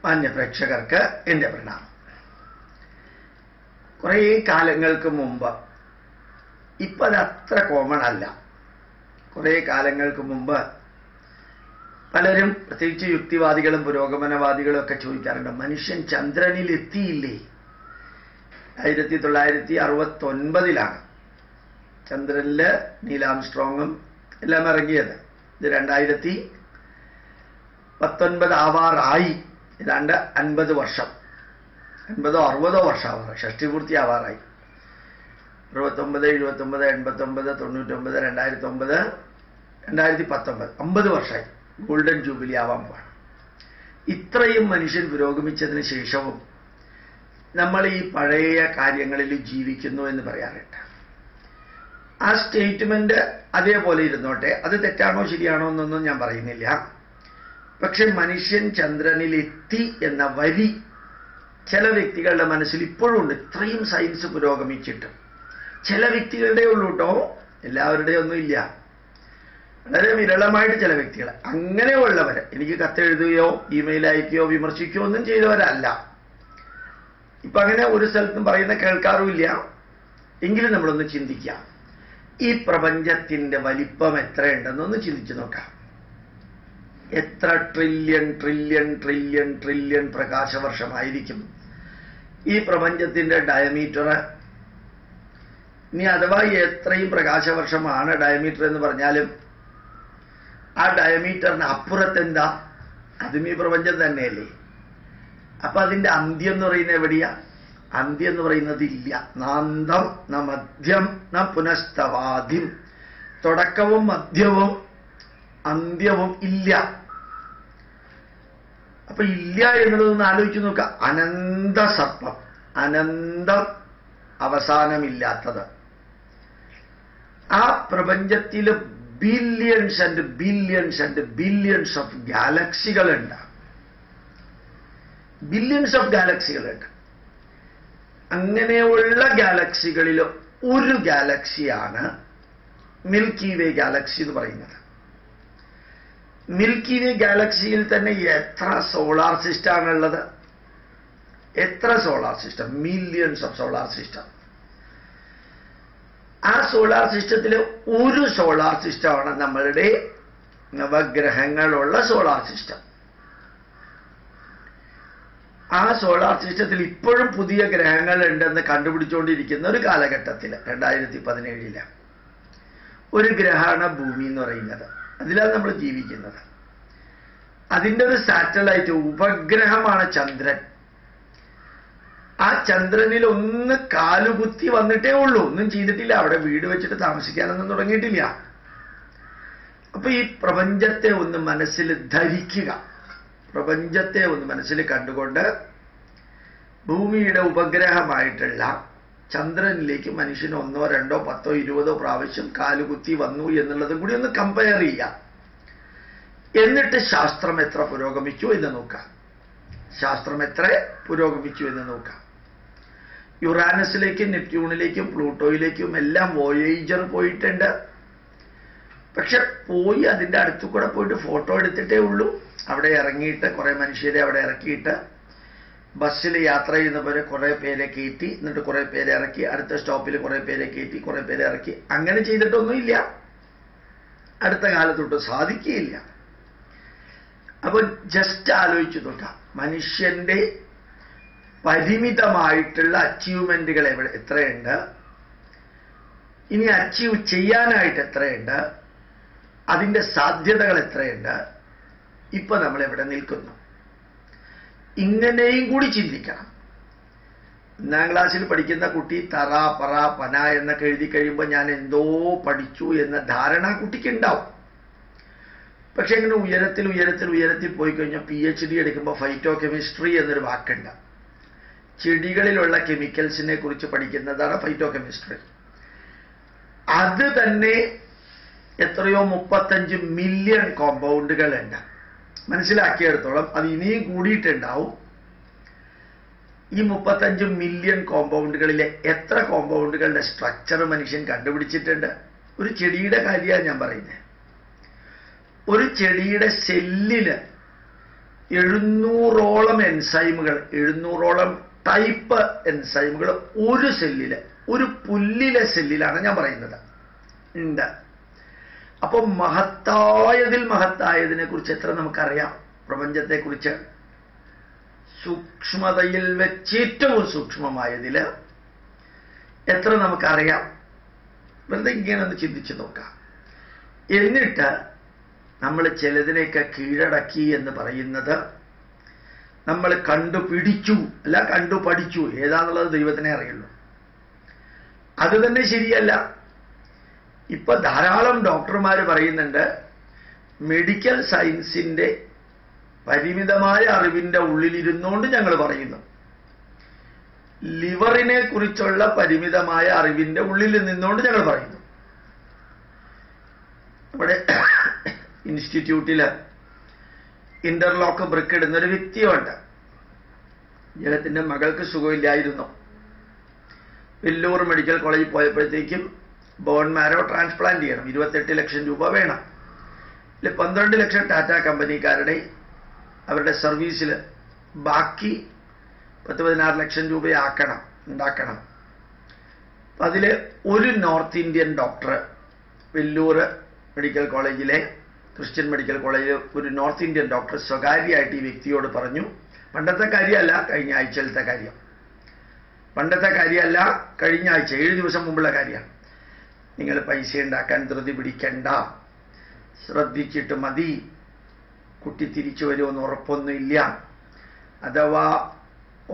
മാന്യ പ്രേക്ഷകർക്ക് എൻ്റെ പ്രണാമം. കുറേ കാലങ്ങൾക്ക് മുമ്പ്, ഇപ്പം അത് അത്ര കോമൺ അല്ല, കുറേ കാലങ്ങൾക്ക് മുമ്പ് പലരും, പ്രത്യേകിച്ച് യുക്തിവാദികളും പുരോഗമനവാദികളും ഒക്കെ ചോദിക്കാറുണ്ട്, മനുഷ്യൻ ചന്ദ്രനിൽ എത്തിയില്ലേ? 1969 ചന്ദ്രനിൽ നീൽ ആംസ്ട്രോങ്ങും എല്ലാം ഇറങ്ങിയത്. ഇത് 2019 ആവാറായി. ഏതാണ്ട് 50 വർഷം, 50 60 വർഷം ആവാറ്, ഷഷ്ടിപൂർത്തി ആവാറായി. 69, 79, 89, 99, 2009, 2019, 50 വർഷമായി. ഗോൾഡൻ ജൂബിലി ആവാൻ പോവാണ്. ഇത്രയും മനുഷ്യൻ പുരോഗമിച്ചതിന് ശേഷവും നമ്മൾ ഈ പഴയ കാര്യങ്ങളിൽ ജീവിക്കുന്നു എന്ന് പറയാറുണ്ട്. ആ സ്റ്റേറ്റ്മെന്റ് അതേപോലെ ഇരുന്നോട്ടെ, അത് തെറ്റാണോ ശരിയാണോ എന്നൊന്നും ഞാൻ പറയുന്നില്ല. പക്ഷെ മനുഷ്യൻ ചന്ദ്രനിൽ എത്തി എന്ന വരി ചില വ്യക്തികളുടെ മനസ്സിൽ ഇപ്പോഴും ഉണ്ട്. ഇത്രയും സയൻസ് പുരോഗമിച്ചിട്ട് ചില വ്യക്തികളുടെ ഉള്ളൂ കേട്ടോ, എല്ലാവരുടെയും ഒന്നും ഇല്ല. വളരെ വിരളമായിട്ട് ചില വ്യക്തികൾ, അങ്ങനെയുള്ളവർ എനിക്ക് കത്തെഴുതുകയോ ഇമെയിൽ അയക്കുകയോ വിമർശിക്കുകയോ ഒന്നും ചെയ്തവരല്ല. ഇപ്പൊ അങ്ങനെ ഒരു സ്ഥലത്തും പറയുന്ന കേൾക്കാറുമില്ല. എങ്കിലും നമ്മളൊന്ന് ചിന്തിക്കാം, ഈ പ്രപഞ്ചത്തിന്റെ വലിപ്പം എത്രയുണ്ടെന്നൊന്ന് ചിന്തിച്ചു നോക്കാം. എത്ര ട്രില്യൺ ട്രില്യൺ ട്രില്യൺ ട്രില്യൺ പ്രകാശവർഷമായിരിക്കും ഈ പ്രപഞ്ചത്തിന്റെ ഡയമീറ്റർ? ഇനി അഥവാ എത്രയും പ്രകാശവർഷമാണ് ഡയമീറ്റർ എന്ന് പറഞ്ഞാലും ആ ഡയമീറ്ററിന് അപ്പുറത്തെന്താ? അതും ഈ പ്രപഞ്ചം തന്നെയല്ലേ. അപ്പൊ അതിന്റെ അന്ത്യം എന്ന് പറയുന്നത് എവിടെയാ? അന്ത്യം എന്ന് പറയുന്നത് ഇല്ല. നാന്തം ന മധ്യം ന പുനസ്തവാദ്യം. തുടക്കവും മധ്യവും അന്ത്യവും ഇല്ല. അപ്പൊ ഇല്ല എന്നുള്ളതൊന്ന് ആലോചിച്ച് നോക്കുക. അനന്ത സർപ്പം, അനന്തം, അവസാനമില്ലാത്തത്. ആ പ്രപഞ്ചത്തില് billions and billions and billions of ഗാലക്സികളുണ്ട്. ബില്യൺസ് ഓഫ് ഗാലക്സികളുണ്ട്. അങ്ങനെയുള്ള ഗാലക്സികളിൽ ഒരു ഗാലക്സിയാണ് മിൽക്കി വേ ഗാലക്സി എന്ന് പറയുന്നത്. മിൽക്കി വേ ഗാലക്സിയിൽ തന്നെ എത്ര സോളാർ സിസ്റ്റം ആണുള്ളത്? എത്ര solar system? Millions of solar system. ആ സോളാർ സിസ്റ്റത്തിൽ ഒരു സോളാർ സിസ്റ്റമാണ് നമ്മളുടെ നവഗ്രഹങ്ങളുള്ള സോളാർ സിസ്റ്റം. ആ സോളാർ സിസ്റ്റത്തിൽ ഇപ്പോഴും പുതിയ ഗ്രഹങ്ങൾ ഉണ്ടെന്ന് കണ്ടുപിടിച്ചുകൊണ്ടിരിക്കുന്ന ഒരു കാലഘട്ടത്തിൽ 2017 ഒരു ഗ്രഹമാണ് ഭൂമി എന്ന് പറയുന്നത്. അതിലാണ് നമ്മൾ ജീവിക്കുന്നത്. അതിൻ്റെ ഒരു സാറ്റലൈറ്റ് ഉപഗ്രഹമാണ് ചന്ദ്രൻ. ആ ചന്ദ്രനിൽ ഒന്ന് കാലുകുത്തി വന്നിട്ടേ ഉള്ളൂ, ഒന്നും ചെയ്തിട്ടില്ല. അവിടെ വീട് വെച്ചിട്ട് താമസിക്കാനൊന്നും തുടങ്ങിയിട്ടില്ല. അപ്പൊ ഈ പ്രപഞ്ചത്തെ ഒന്ന് മനസ്സിൽ ധരിക്കുക, പ്രപഞ്ചത്തെ ഒന്ന് മനസ്സിൽ കണ്ടുകൊണ്ട് ഭൂമിയുടെ ഉപഗ്രഹമായിട്ടുള്ള ചന്ദ്രനിലേക്ക് മനുഷ്യന് 1, 2, 10, 20 പ്രാവശ്യം കാലുകുത്തി വന്നു എന്നുള്ളതും കൂടി ഒന്ന് കമ്പയർ ചെയ്യാം. എന്നിട്ട് ശാസ്ത്രം എത്ര പുരോഗമിച്ചു എന്ന് നോക്കാം. ശാസ്ത്രം എത്ര പുരോഗമിച്ചു എന്ന് നോക്കാം. യുറാനസിലേക്കും നെപ്റ്റ്യൂണിലേക്കും പ്ലൂട്ടോയിലേക്കും എല്ലാം വോയേജർ പോയിട്ടുണ്ട്. പക്ഷെ പോയി അതിൻ്റെ അടുത്തു കൂടെ പോയിട്ട് ഫോട്ടോ എടുത്തിട്ടേ ഉള്ളൂ. അവിടെ ഇറങ്ങിയിട്ട് കുറേ മനുഷ്യരെ അവിടെ ഇറക്കിയിട്ട് ബസ്സിൽ യാത്ര ചെയ്യുന്നവരെ കുറേ പേരെ കയറ്റി, എന്നിട്ട് കുറേ പേരെ ഇറക്കി, അടുത്ത സ്റ്റോപ്പിൽ കുറേ പേരെ കയറ്റി, കുറേ പേരെ ഇറക്കി. അങ്ങനെ ചെയ്തിട്ടൊന്നുമില്ല, അടുത്ത കാലത്തൊട്ട് സാധിക്കുകയില്ല. അപ്പോൾ ജസ്റ്റ് ആലോചിച്ചു നോക്കാം, മനുഷ്യന്റെ പരിമിതമായിട്ടുള്ള അച്ചീവ്മെന്റുകൾ എത്രയുണ്ട്, ഇനി അച്ചീവ് ചെയ്യാനായിട്ട് എത്രയുണ്ട്, അതിൻ്റെ സാധ്യതകൾ എത്രയുണ്ട്, ഇപ്പൊ നമ്മൾ എവിടെ നിൽക്കുന്നു. ഇങ്ങനെയും കൂടി ചിന്തിക്കണം. 1ാം ക്ലാസ്സിൽ പഠിക്കുന്ന കുട്ടി തറ പറ പന എന്നൊക്കെ എഴുതി കഴിയുമ്പോൾ ഞാൻ എന്തോ പഠിച്ചു എന്ന ധാരണ കുട്ടിക്ക് ഉണ്ടാവും. പക്ഷെ ഇങ്ങനെ ഉയരത്തിൽ ഉയരത്തിൽ ഉയരത്തിൽ പോയി കഴിഞ്ഞാൽ PhD എടുക്കുമ്പോൾ ഫൈറ്റോ കെമിസ്ട്രി എന്നൊരു വാക്കുണ്ട്. ചെടികളിലുള്ള കെമിക്കൽസിനെ കുറിച്ച് പഠിക്കുന്നതാണ് ഫൈറ്റോ കെമിസ്ട്രി. അത് തന്നെ എത്രയോ 35 മില്യൺ കോമ്പൗണ്ടുകളുണ്ട്. മനസ്സിലാക്കിയെടുത്തോളം അത് ഇനിയും കൂടിയിട്ടുണ്ടാവും. ഈ 35 മില്യൺ കോമ്പൗണ്ടുകളിലെ എത്ര കോമ്പൗണ്ടുകളുടെ സ്ട്രക്ചർ മനുഷ്യൻ കണ്ടുപിടിച്ചിട്ടുണ്ട്? ഒരു ചെടിയുടെ കാര്യമാണ് ഞാൻ പറയുന്നത്. ഒരു ചെടിയുടെ സെല്ലില് 700ഓളം എൻസൈമുകൾ, 700ഓളം ടൈപ്പ് എൻസൈമുകൾ ഒരു സെല്ലില്, ഒരു പുല്ലിലെ സെല്ലിലാണ് ഞാൻ പറയുന്നത് ഉണ്ട്. അപ്പോൾ മഹത്തായതിനെ കുറിച്ച് എത്ര നമുക്കറിയാം? പ്രപഞ്ചത്തെക്കുറിച്ച് സൂക്ഷ്മതയിൽ വെച്ച് ഏറ്റവും സൂക്ഷ്മമായതില് എത്ര നമുക്കറിയാം? വെറുതെ ഇങ്ങനെ ഒന്ന് ചിന്തിച്ചു നോക്കാം. എന്നിട്ട് നമ്മൾ ചിലതിനെയൊക്കെ കീഴടക്കി എന്ന് പറയുന്നത് നമ്മൾ കണ്ടുപിടിച്ചു, അല്ല കണ്ടു പഠിച്ചു, ഏതാന്നുള്ളത് ദൈവത്തിനെ അറിയുള്ളൂ. അത് തന്നെ ശരിയല്ല. ഇപ്പൊ ധാരാളം ഡോക്ടർമാർ പറയുന്നുണ്ട്, മെഡിക്കൽ സയൻസിന്റെ പരിമിതമായ അറിവിന്റെ ഉള്ളിലിരുന്നുകൊണ്ട് ഞങ്ങൾ പറയുന്നു, ലിവറിനെ കുറിച്ചുള്ള പരിമിതമായ അറിവിന്റെ ഉള്ളിൽ നിന്നുകൊണ്ട് ഞങ്ങൾ പറയുന്നു. നമ്മുടെ ഇൻസ്റ്റിറ്റ്യൂട്ടില് ഇന്റർലോക്ക് ബ്രിക്ക് ഇടുന്നൊരു വ്യക്തിയുണ്ട്. അദ്ദേഹത്തിന്റെ മകൾക്ക് സുഖമില്ലായിരുന്നു. വെല്ലൂർ മെഡിക്കൽ കോളേജിൽ പോയപ്പോഴത്തേക്കും ബോൺ മാരോ ട്രാൻസ്പ്ലാന്റ് ചെയ്യണം, 28 ലക്ഷം രൂപ വേണം. 12 ലക്ഷം ടാറ്റ കമ്പനിക്കാരുടെ അവരുടെ സർവീസിൽ ബാക്കി 10-16 ലക്ഷം രൂപയാക്കണം, ഉണ്ടാക്കണം. അതിൽ ഒരു north Indian doctor Vellore medical കോളേജിലെ, ക്രിസ്ത്യൻ മെഡിക്കൽ കോളേജിലെ ഒരു നോർത്ത് ഇന്ത്യൻ ഡോക്ടർ സ്വകാര്യമായിട്ട് ഈ വ്യക്തിയോട് പറഞ്ഞു, പണ്ടത്തെ കാര്യമല്ല, കഴിഞ്ഞ ആഴ്ചയിലത്തെ കാര്യം, പണ്ടത്തെ കാര്യമല്ല, കഴിഞ്ഞ ആഴ്ച 7 ദിവസം മുമ്പുള്ള കാര്യമാണ്, നിങ്ങൾ പൈസ ഉണ്ടാക്കാൻ ധൃതി പിടിക്കണ്ട, ശ്രദ്ധിച്ചിട്ട് മതി, കുട്ടി തിരിച്ചു വരുമെന്ന് ഉറപ്പൊന്നുമില്ല, അഥവാ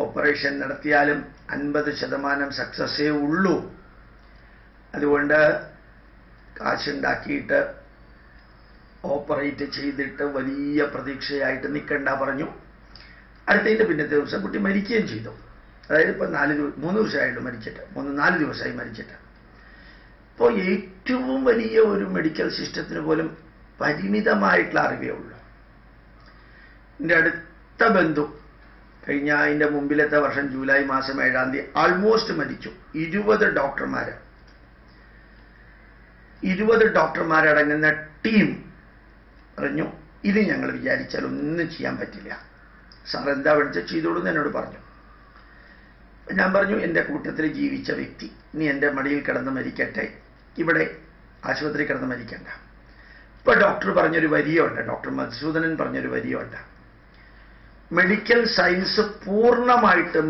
ഓപ്പറേഷൻ നടത്തിയാലും 50% സക്സസ്സേ ഉള്ളൂ, അതുകൊണ്ട് കാശുണ്ടാക്കിയിട്ട് ഓപ്പറേറ്റ് ചെയ്തിട്ട് വലിയ പ്രതീക്ഷയായിട്ട് നിൽക്കണ്ട പറഞ്ഞു. അടുത്തതിൻ്റെ പിന്നത്തെ ദിവസം കുട്ടി മരിക്കുകയും ചെയ്തു. അതായത് ഇപ്പം 3 ദിവസമായുള്ളൂ മരിച്ചിട്ട്, 3-4 ദിവസമായി മരിച്ചിട്ട്. അപ്പോൾ ഏറ്റവും വലിയ ഒരു മെഡിക്കൽ സിസ്റ്റത്തിന് പോലും പരിമിതമായിട്ടുള്ള അറിവേ ഉള്ളൂ. എൻ്റെ അടുത്ത ബന്ധു കഴിഞ്ഞ അതിൻ്റെ മുമ്പിലത്തെ വർഷം ജൂലൈ മാസം 7-ാം തീയതി ആൾമോസ്റ്റ് മരിച്ചു. 20 ഡോക്ടർമാരടങ്ങുന്ന ടീം പറഞ്ഞു, ഇത് ഞങ്ങൾ വിചാരിച്ചാൽ ഒന്നും ചെയ്യാൻ പറ്റില്ല, സാർ എന്താ വിളിച്ചാൽ ചെയ്തോളൂന്ന് എന്നോട് പറഞ്ഞു. ഞാൻ പറഞ്ഞു, എൻ്റെ കൂട്ടത്തിൽ ജീവിച്ച വ്യക്തി ഇനി എൻ്റെ മടിയിൽ കിടന്ന് മരിക്കട്ടെ, ഇവിടെ ആശുപത്രി കിടന്ന് മരിക്കണ്ട. ഇപ്പൊ ഡോക്ടർ പറഞ്ഞൊരു വരിയുണ്ട്, ഡോക്ടർ മധുസൂദനൻ പറഞ്ഞൊരു വരിയുണ്ട്, മെഡിക്കൽ സയൻസ് പൂർണ്ണമായിട്ടും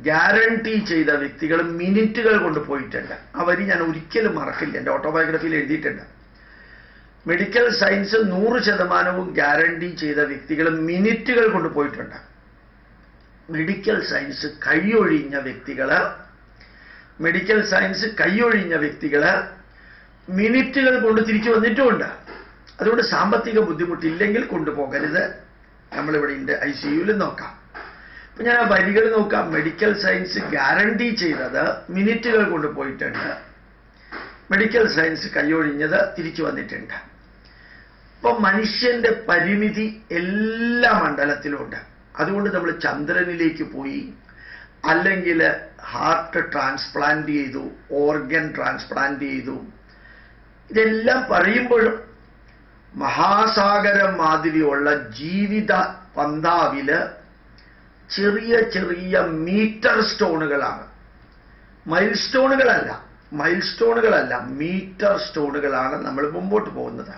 ഗ്യാരണ്ടി ചെയ്ത വ്യക്തികൾ മിനിറ്റുകൾ കൊണ്ട് പോയിട്ടുണ്ട്. ആ വരി ഞാൻ ഒരിക്കലും മറക്കില്ല, എൻ്റെ ഓട്ടോബയോഗ്രഫിയിൽ എഴുതിയിട്ടുണ്ട്. മെഡിക്കൽ സയൻസ് 100% ഗ്യാരണ്ടി ചെയ്ത വ്യക്തികൾ മിനിറ്റുകൾ കൊണ്ട് പോയിട്ടുണ്ട്. മെഡിക്കൽ സയൻസ് കൈയൊഴിഞ്ഞ വ്യക്തികള് മിനിറ്റുകൾ കൊണ്ട് തിരിച്ചു വന്നിട്ടുമുണ്ട്. അതുകൊണ്ട് സാമ്പത്തിക ബുദ്ധിമുട്ടില്ലെങ്കിൽ കൊണ്ടുപോകരുത്. നമ്മളിവിടെ ICUവിൽ നോക്കാം. അപ്പൊ ഞാൻ ആ വരികൾ നോക്കാം. മെഡിക്കൽ സയൻസ് ഗ്യാരണ്ടി ചെയ്തത് മിനിറ്റുകൾ കൊണ്ട് പോയിട്ടുണ്ട്, മെഡിക്കൽ സയൻസ് കൈയൊഴിഞ്ഞത് തിരിച്ചു വന്നിട്ടുണ്ട്. അപ്പൊ മനുഷ്യന്റെ പരിമിതി എല്ലാ മണ്ഡലത്തിലുമുണ്ട്. അതുകൊണ്ട് നമ്മൾ ചന്ദ്രനിലേക്ക് പോയി, അല്ലെങ്കിൽ ഹാർട്ട് ട്രാൻസ്പ്ലാന്റ് ചെയ്തു, ഓർഗൻ ട്രാൻസ്പ്ലാന്റ് ചെയ്തു. ഇതെല്ലാം പറയുമ്പോഴും മഹാസാഗരം മാതിരിയുള്ള ജീവിത പന്താവില് ചെറിയ ചെറിയ മീറ്റർ സ്റ്റോണുകളാണ്, മൈൽ സ്റ്റോണുകളല്ല, മീറ്റർ സ്റ്റോണുകളാണ് നമ്മൾ മുമ്പോട്ട് പോകുന്നത്.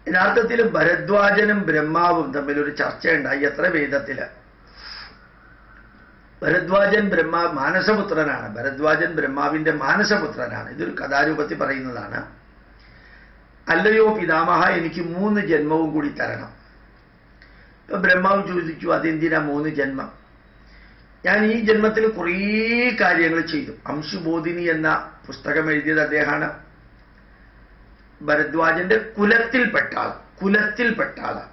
യഥാർത്ഥത്തിൽ ഭരദ്വാജനും ബ്രഹ്മാവും തമ്മിലൊരു ചർച്ചയുണ്ടായി എത്ര വേദത്തില്. ഭരദ്വാജൻ മാനസപുത്രനാണ്, ഭരദ്വാജൻ ബ്രഹ്മാവിന്റെ മാനസപുത്രനാണ്. ഇതൊരു കഥാരൂപത്തിൽ പറയുന്നതാണ്. അല്ലയോ പിതാമഹ, എനിക്ക് 3 ജന്മവും കൂടി തരണം. ഇപ്പൊ ബ്രഹ്മാവ് ചോദിച്ചു, അതെന്തിനാ 3 ജന്മം? ഞാൻ ഈ ജന്മത്തിൽ കുറേ കാര്യങ്ങൾ ചെയ്തു. അംശുബോധിനി എന്ന പുസ്തകം എഴുതിയത് അദ്ദേഹമാണ്. ഭരദ്വാജന്റെ കുലത്തിൽപ്പെട്ട ആള്.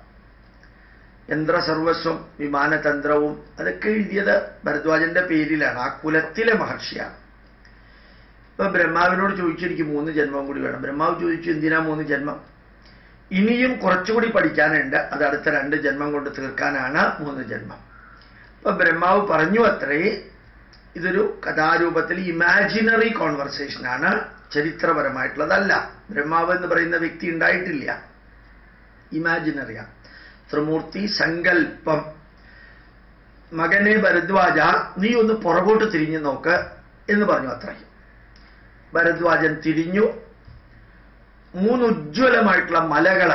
യന്ത്രസർവസ്വം, വിമാനതന്ത്രവും അതൊക്കെ എഴുതിയത് ഭരദ്വാജന്റെ പേരിലാണ്. ആ കുലത്തിലെ മഹർഷിയാണ്. ഇപ്പൊ ബ്രഹ്മാവിനോട് ചോദിച്ചു, എനിക്ക് 3 ജന്മം കൂടി വേണം. ബ്രഹ്മാവ് ചോദിച്ചു, എന്തിനാ 3 ജന്മം? ഇനിയും കുറച്ചുകൂടി പഠിക്കാനുണ്ട്, അത് അടുത്ത 2 ജന്മം കൊണ്ട് തീർക്കാനാണ് 3 ജന്മം. അപ്പൊ ബ്രഹ്മാവ് പറഞ്ഞു അത്രേ. ഇതൊരു കഥാരൂപത്തിൽ ഇമാജിനറി കോൺവെർസേഷനാണ്, ചരിത്രപരമായിട്ടുള്ളതല്ല. ബ്രഹ്മാവ് എന്ന് പറയുന്ന വ്യക്തി ഉണ്ടായിട്ടില്ല. ഇമാജിനറിയാണ്. ത്രിമൂർത്തി സങ്കല്പം. മകനെ ഭരദ്വാജ, നീ ഒന്ന് പുറകോട്ട് തിരിഞ്ഞു നോക്ക് എന്ന് പറഞ്ഞു. അത്രയും. ഭരദ്വാജൻ തിരിഞ്ഞു. 3 ഉജ്ജ്വലമായിട്ടുള്ള മലകൾ,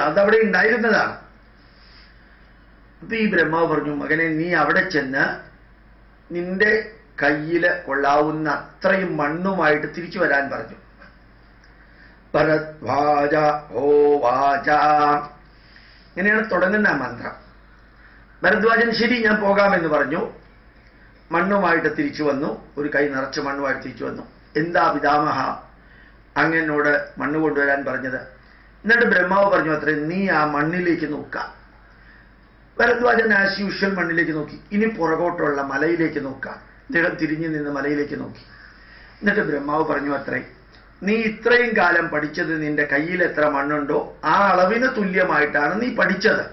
അതവിടെ ഉണ്ടായിരുന്നതാണ്. അപ്പൊ ഈ ബ്രഹ്മാവ് പറഞ്ഞു, മകനെ നീ അവിടെ ചെന്ന് നിന്റെ കയ്യില് കൊള്ളാവുന്ന അത്രയും മണ്ണുമായിട്ട് തിരിച്ചു വരാൻ പറഞ്ഞു. ഭരദ്വാജ ഹോവാച, ഇങ്ങനെയാണ് തുടങ്ങുന്ന ആ മന്ത്രം. ഭരദ്വാജൻ ശരി ഞാൻ പോകാമെന്ന് പറഞ്ഞു. മണ്ണുമായിട്ട് തിരിച്ചു വന്നു. ഒരു കൈ നിറച്ച് മണ്ണുമായിട്ട് തിരിച്ചു വന്നു. എന്താ പിതാമഹ അങ്ങനോട് മണ്ണ് കൊണ്ടുവരാൻ പറഞ്ഞത്? എന്നിട്ട് ബ്രഹ്മാവ് പറഞ്ഞു അത്രേ, നീ ആ മണ്ണിലേക്ക് നോക്കാം. ഭരദ്വാജൻ ആസ് യൂഷ്വൽ മണ്ണിലേക്ക് നോക്കി. ഇനി പുറകോട്ടുള്ള മലയിലേക്ക് നോക്കാം. അദ്ദേഹം തിരിഞ്ഞു നിന്ന് മലയിലേക്ക് നോക്കി. എന്നിട്ട് ബ്രഹ്മാവ് പറഞ്ഞു അത്രേ, നീ ഇത്രയും കാലം പഠിച്ചത് നിന്റെ കയ്യിൽ എത്ര മണ്ണുണ്ടോ ആ അളവിന് തുല്യമായിട്ടാണ് നീ പഠിച്ചത്.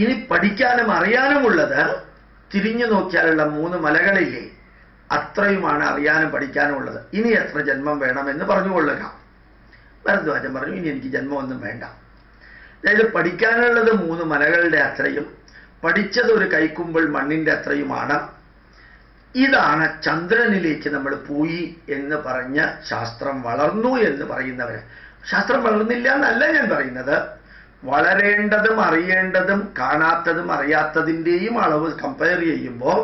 ഇനി പഠിക്കാനും അറിയാനുമുള്ളത് തിരിഞ്ഞു നോക്കിയാലുള്ള 3 മലകളില്ലേ, അത്രയുമാണ് അറിയാനും പഠിക്കാനും ഉള്ളത്. ഇനി എത്ര ജന്മം വേണമെന്ന് പറഞ്ഞുകൊള്ളുക. ഭരദ്വാജൻ പറഞ്ഞു, ഇനി എനിക്ക് ജന്മമൊന്നും വേണ്ട. അതായത് പഠിക്കാനുള്ളത് 3 മലകളുടെ അത്രയും, പഠിച്ചത് ഒരു കൈക്കുമ്പിൾ മണ്ണിന്റെ അത്രയുമാണ്. ഇതാണ് ചന്ദ്രനിലേക്ക് നമ്മൾ പോയി എന്ന് പറഞ്ഞ് ശാസ്ത്രം വളർന്നു എന്ന് പറയുന്നവര്. ശാസ്ത്രം വളർന്നില്ല എന്നല്ല ഞാൻ പറയുന്നത്. വളരേണ്ടതും അറിയേണ്ടതും കാണാത്തതും അറിയാത്തതിൻ്റെയും അളവ് കമ്പയർ ചെയ്യുമ്പോൾ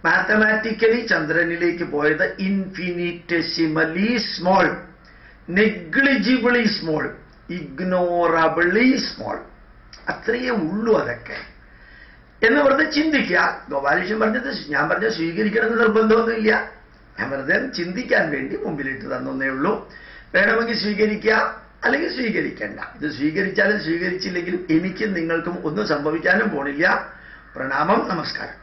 മാത്തമാറ്റിക്കലി ചന്ദ്രനിലേക്ക് പോയത് infinitesimally small, negligibly small, ignorably small, അത്രയേ ഉള്ളൂ അതൊക്കെ എന്ന് വെറുതെ ചിന്തിക്കുക. ഗോപാലകൃഷ്ണൻ പറഞ്ഞത് ഞാൻ പറഞ്ഞ സ്വീകരിക്കണമെന്ന് നിർബന്ധമൊന്നുമില്ല. ഞാൻ വെറുതെ ചിന്തിക്കാൻ വേണ്ടി മുമ്പിലിട്ട് തന്നേ ഉള്ളൂ. വേണമെങ്കിൽ സ്വീകരിക്കുക, അല്ലെങ്കിൽ സ്വീകരിക്കേണ്ട. ഇത് സ്വീകരിച്ചാലും സ്വീകരിച്ചില്ലെങ്കിലും എനിക്കും നിങ്ങൾക്കും ഒന്നും സംഭവിക്കാനും പോണില്ല. പ്രണാമം, നമസ്കാരം.